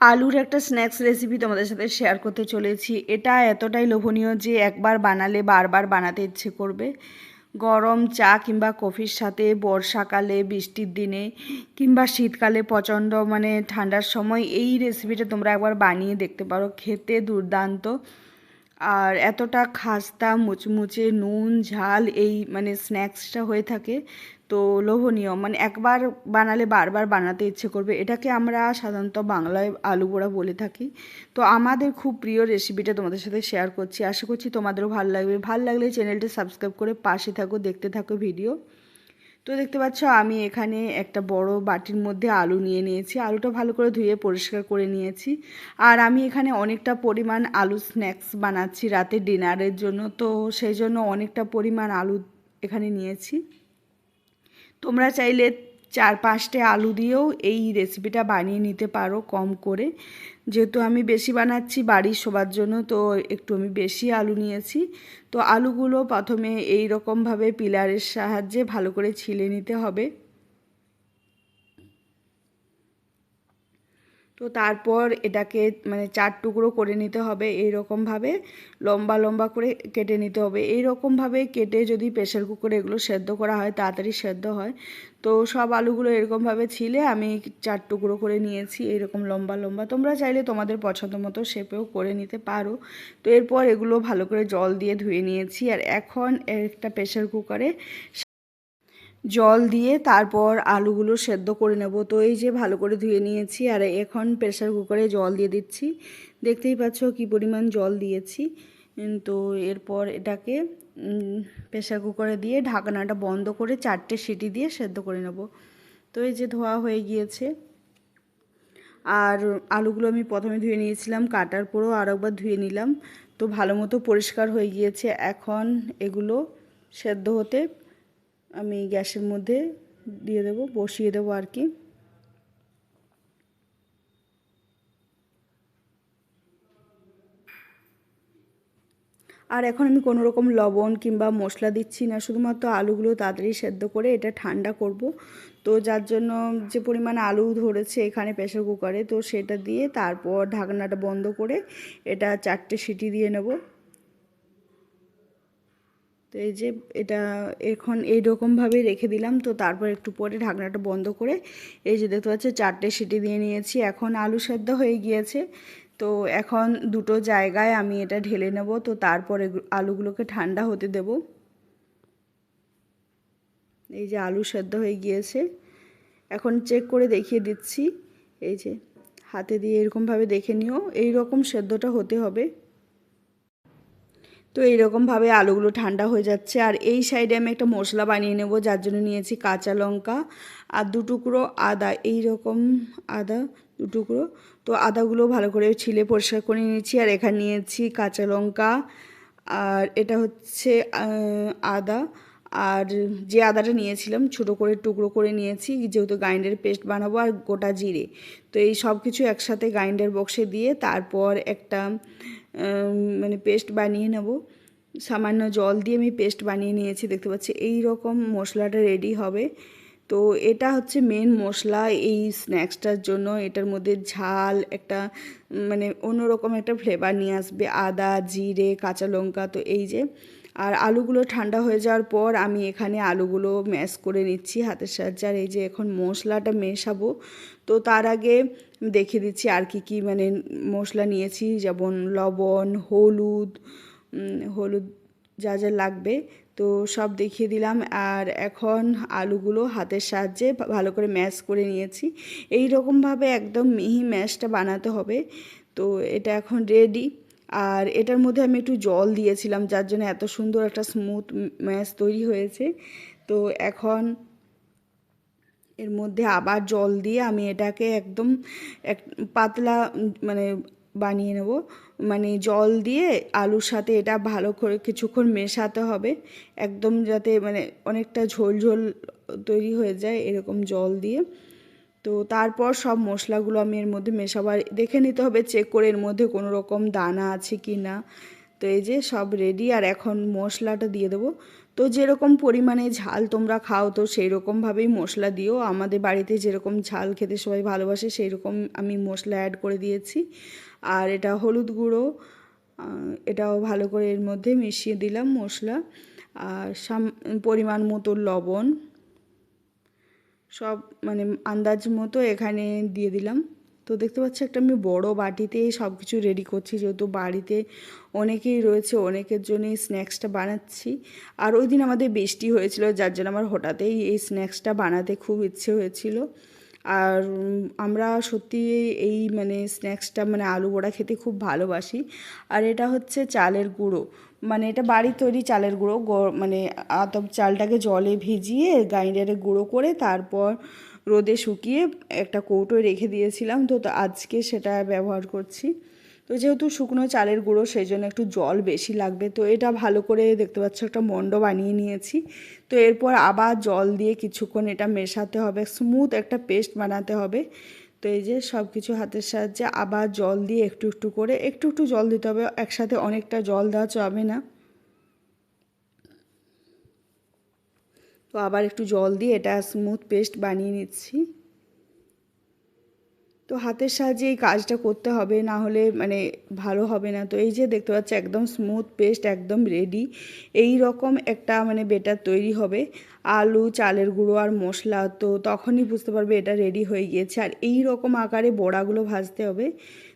আলুর একটা snacks recipe তোমাদের সাথে শেয়ার করতে চলেছি। এটা এতটাই লোভনীয় যে একবার বানালে বারবার বানাতে ইচ্ছে করবে। গরম চা কিংবা কফির সাথে, বর্ষাকালে, বৃষ্টির দিনে কিংবা শীতকালে প্রচণ্ড ঠান্ডার সময় এই রেসিপিটা তোমরা একবার বানিয়ে দেখতে পারো। খেতে দুর্দান্ত আর এতটা খাস্তা মুচমুচে নুন ঝাল এই স্ন্যাক্সটা হয়ে থাকে। তো লোভনীয়, একবার বানালে বারবার বানাতে ইচ্ছে করবে। এটাকে আমরা সাধারণত বাংলায় আলু বড়া বলে থাকি। তো আমাদের খুব প্রিয় রেসিপিটা তোমাদের সাথে শেয়ার করছি। আশা করছি তোমাদেরও ভালো লাগবে। ভালো লাগলে চ্যানেলটি সাবস্ক্রাইব করে পাশে থাকো, দেখতে থাকো ভিডিও। তো দেখতে পাচ্ছ আমি এখানে একটা বড় বাটির মধ্যে আলু নিয়ে নিয়েছি। আলুটা ভালো করে ধুয়ে পরিষ্কার করে নিয়েছি। আর আমি এখানে অনেকটা পরিমাণ আলু স্ন্যাক্স বানাচ্ছি রাতে ডিনারের জন্য। তো সেই জন্য অনেকটা পরিমাণ আলু এখানে নিয়েছি। তোমরা চাইলে 4-5টে আলু দিয়েও এই রেসিপিটা বানিয়ে নিতে পারো কম করে। যেহেতু আমি বেশি বানাচ্ছি বাড়ির সবার জন্য, তো একটু আমি বেশি আলু নিয়েছি। তো আলুগুলো প্রথমে এই রকমভাবে পিলারের সাহায্যে ভালো করে ছিলে নিতে হবে। তো তারপর এটাকে 4 টুকরো করে নিতে হবে। এই রকমভাবে লম্বা লম্বা করে কেটে নিতে হবে। এই রকমভাবে কেটে যদি প্রেসার কুকারে এগুলো সেদ্ধ করা হয় তাড়াতাড়ি সেদ্ধ হয়। তো সব আলুগুলো এরকমভাবে ছিলে আমি 4 টুকরো করে নিয়েছি এরকম লম্বা লম্বা। তোমরা চাইলে তোমাদের পছন্দ মতো শেপেও করে নিতে পারো। তো এরপর এগুলো ভালো করে জল দিয়ে ধুয়ে নিয়েছি। আর এখন একটা প্রেসার কুকারে জল দিয়ে তারপর আলুগুলো সেদ্ধ করে নেব। তো এই যে ভালো করে ধুয়ে নিয়েছি আর এখন প্রেসার কুকারে জল দিয়ে দিচ্ছি। দেখতেই পাচ্ছ কি পরিমাণ জল দিয়েছি। তো এরপর এটাকে প্রেসার কুকারে দিয়ে ঢাকনাটা বন্ধ করে 4টে সিটি দিয়ে সেদ্ধ করে নেব। তো এই যে ধোয়া হয়ে গিয়েছে। আর আলুগুলো আমি প্রথমে ধুয়ে নিয়েছিলাম, কাটার পরেও আর একবার ধুয়ে নিলাম। তো ভালো মতো পরিষ্কার হয়ে গিয়েছে। এখন এগুলো সেদ্ধ হতে আমি গ্যাসের মধ্যে দিয়ে দেবো, বসিয়ে দেবো আর কি। আর এখন আমি কোনো রকম লবণ কিংবা মশলা দিচ্ছি না, শুধুমাত্র আলুগুলো তাড়াতাড়ি সেদ্ধ করে এটা ঠান্ডা করব। তো যার জন্য যে পরিমাণ আলু ধরেছে এখানে প্রেসার কুকারে, তো সেটা দিয়ে তারপর ঢাকনাটা বন্ধ করে এটা 4টে সিটি দিয়ে নেব। তো এই যে এটা এখন এইরকমভাবে রেখে দিলাম। তো তারপর একটু পরে ঢাকনাটা বন্ধ করে এই যে দেখতে পাচ্ছি 4টে সিটি দিয়ে নিয়েছি। এখন আলু সেদ্ধ হয়ে গিয়েছে। তো এখন দুটো জায়গায় আমি এটা ঢেলে নেব। তো তারপরে আলুগুলোকে ঠান্ডা হতে দেব। এই যে আলু সেদ্ধ হয়ে গিয়েছে। এখন চেক করে দেখিয়ে দিচ্ছি। এই যে হাতে দিয়ে এরকমভাবে দেখে নিও, এই রকম সেদ্ধটা হতে হবে। তো এইরকমভাবে আলুগুলো ঠান্ডা হয়ে যাচ্ছে। আর এই সাইডে আমি একটা মশলা বানিয়ে নেব, যার জন্য নিয়েছি কাঁচা লঙ্কা আর 2 টুকরো আদা। এই রকম আদা 2 টুকরো। তো আদাগুলো ভালো করে ছিলে পরিষ্কার করে নিয়েছি। আর এখানে নিয়েছি কাঁচা লঙ্কা, আর এটা হচ্ছে আদা। আর যে আদাটা নিয়েছিলাম ছোটো করে টুকরো করে নিয়েছি, যেহেতু গ্রাইন্ডার পেস্ট বানাবো। আর গোটা জিরে। তো এই সব কিছু একসাথে গ্রাইন্ডার বক্সে দিয়ে তারপর একটা পেস্ট বানিয়ে নেব। সামান্য জল দিয়ে আমি পেস্ট বানিয়ে নিয়েছি, দেখতে পাচ্ছি এই রকম মশলাটা রেডি হবে। তো এটা হচ্ছে মেন মশলা এই স্ন্যাক্সটার জন্য। এটার মধ্যে ঝাল একটা অন্যরকম একটা ফ্লেভার নিয়ে আসবে, আদা জিরে কাঁচা লঙ্কা। তো এই যে আর আলুগুলো ঠান্ডা হয়ে যাওয়ার পর আমি এখানে আলুগুলো ম্যাশ করে নিচ্ছি হাতের সাহায্যে। আর এই যে এখন মশলাটা মেশাবো। তো তার আগে দেখিয়ে দিচ্ছি আর কি মশলা নিয়েছি, যেমন লবণ হলুদ হলুদ যা যা লাগবে তো সব দেখিয়ে দিলাম। আর এখন আলুগুলো হাতের সাহায্যে ভালো করে ম্যাশ করে নিয়েছি। এই রকমভাবে একদম মিহি ম্যাশটা বানাতে হবে। তো এটা এখন রেডি। আর এটার মধ্যে আমি একটু জল দিয়েছিলাম, যার জন্য এত সুন্দর একটা স্মুথ ম্যাশ তৈরি হয়েছে। তো এখন এর মধ্যে আবার জল দিয়ে আমি এটাকে একদম এক পাতলা বানিয়ে নেব। জল দিয়ে আলুর সাথে এটা ভালো করে কিছুক্ষণ মেশাতে হবে, একদম যাতে অনেকটা ঝোল ঝোল তৈরি হয়ে যায় এরকম জল দিয়ে। তো তারপর সব মশলাগুলো আমি এর মধ্যে মেশাবার দেখে নিতে হবে, চেক করে এর মধ্যে কোনো রকম দানা আছে কি না। তো এই যে সব রেডি। আর এখন মশলাটা দিয়ে দেবো। তো যেরকম পরিমাণে ঝাল তোমরা খাও তো সেই রকমভাবেই মশলা দিও। আমাদের বাড়িতে যেরকম ঝাল খেতে সবাই ভালোবাসে সেই রকম আমি মশলা অ্যাড করে দিয়েছি। আর এটা হলুদ গুঁড়ো, এটাও ভালো করে এর মধ্যে মিশিয়ে দিলাম মশলা। আর পরিমাণ মতো লবণ, সব মানে আন্দাজ মতো এখানে দিয়ে দিলাম। তো দেখতে পাচ্ছি একটা আমি বড় বাটিতেই সব কিছু রেডি করছি, যেহেতু বাড়িতে অনেকেই রয়েছে, অনেকের জন্যই স্ন্যাক্সটা বানাচ্ছি। আর ওই দিন আমাদের বৃষ্টি হয়েছিল, যার জন্য আমার হঠাৎই এই স্ন্যাক্সটা বানাতে খুব ইচ্ছে হয়েছিল। আর আমরা সত্যি এই মানে স্ন্যাক্সটা মানে আলু বড়া খেতে খুব ভালোবাসি। আর এটা হচ্ছে চালের গুঁড়ো, মানে এটা বাড়ির তৈরি চালের গুঁড়ো, মানে আতপ চালটাকে জলে ভিজিয়ে গ্রাইন্ডারে গুঁড়ো করে তারপর রোদে শুকিয়ে একটা কৌটোয় রেখে দিয়েছিলাম। তো আজকে সেটা ব্যবহার করছি। তো যেহেতু শুকনো চালের গুঁড়ো সেই জন্য একটু জল বেশি লাগবে। তো এটা ভালো করে দেখতে পাচ্ছ একটা মণ্ড বানিয়ে নিয়েছি। তো এরপর আবার জল দিয়ে কিছুক্ষণ এটা মেশাতে হবে, স্মুথ একটা পেস্ট বানাতে হবে। তো এই যে সব কিছু হাতের সাহায্যে আবার জল দিয়ে একটু একটু করে একটু একটু জল দিতে হবে, একসাথে অনেকটা জল দেওয়া যাবে না। তো আবার একটু জল দিয়ে এটা স্মুথ পেস্ট বানিয়ে নিচ্ছি। তো হাতের সাহায্যে এই কাজটা করতে হবে, না হলে মানে ভালো হবে না। তো এই যে দেখতে পাচ্ছি একদম স্মুথ পেস্ট একদম রেডি। এই রকম একটা মানে বেটার তৈরি হবে আলু, চালের গুঁড়ো আর মশলা। তো তখনই বুঝতে পারবে এটা রেডি হয়ে গিয়েছে। আর এই রকম আকারে বড়াগুলো ভাজতে হবে।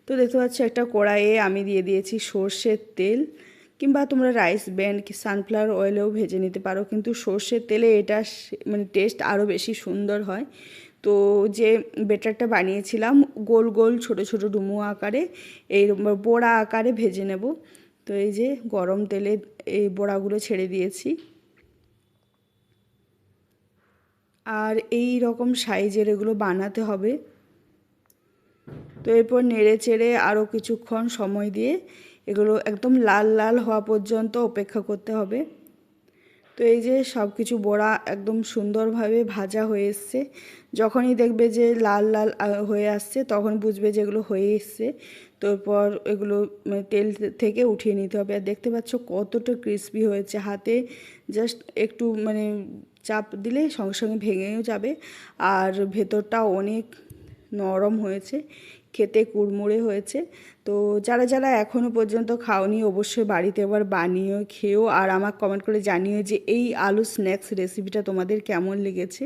তো দেখতে পাচ্ছি একটা কড়াইয়ে আমি দিয়ে দিয়েছি সর্ষের তেল, কিংবা তোমরা রাইস ব্র্যান্ড কি সানফ্লাওয়ার অয়েলেও ভেজে নিতে পারো, কিন্তু সর্ষের তেলে এটা মানে টেস্ট আরও বেশি সুন্দর হয়। তো যে বেটারটা বানিয়েছিলাম গোল গোল ছোট ছোট ডুমো আকারে এই বড়া আকারে ভেজে নেব। তো এই যে গরম তেলে এই বড়াগুলো ছেড়ে দিয়েছি। আর এই রকম সাইজের এগুলো বানাতে হবে। তো এরপর নেড়ে চেড়ে আরও কিছুক্ষণ সময় দিয়ে এগুলো একদম লাল লাল হওয়া পর্যন্ত অপেক্ষা করতে হবে। তো এই যে সব কিছু বড়া একদম সুন্দরভাবে ভাজা হয়ে এসছে। যখনই দেখবে যে লাল লাল হয়ে আসছে তখন বুঝবে যে এগুলো হয়ে এসছে। তারপর এগুলো তেল থেকে উঠিয়ে নিতে হবে। আর দেখতে পাচ্ছ কতটা ক্রিস্পি হয়েছে, হাতে জাস্ট একটু মানে চাপ দিলে সঙ্গে সঙ্গে ভেঙেও যাবে। আর ভেতরটা অনেক নরম হয়েছে, খেতে কুড়মুড়ে হয়েছে। তো যারা যারা এখনও পর্যন্ত খাওনি অবশ্যই বাড়িতে এবার বানিয়েও খেও, আর আমার কমেন্ট করে জানিও যে এই আলু স্ন্যাক্স রেসিপিটা তোমাদের কেমন লেগেছে।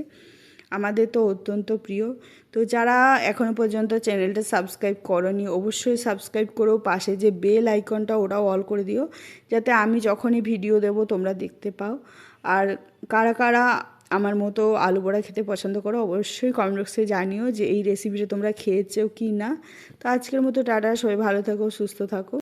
আমাদের তো অত্যন্ত প্রিয়। তো যারা এখনও পর্যন্ত চ্যানেলটা সাবস্ক্রাইব করোনি অবশ্যই সাবস্ক্রাইব করো, পাশে যে বেল আইকনটা ওটাও অল করে দিও, যাতে আমি যখনই ভিডিও দেব তোমরা দেখতে পাও। আর কারা কারা আমার মতো আলু বড়া খেতে পছন্দ করো অবশ্যই কমেন্ট বক্সে জানিও যে এই রেসিপিটা তোমরা খেয়েছো কি না। তো আজকের মতো টাটা, সবাই ভালো থাকো, সুস্থ থাকো।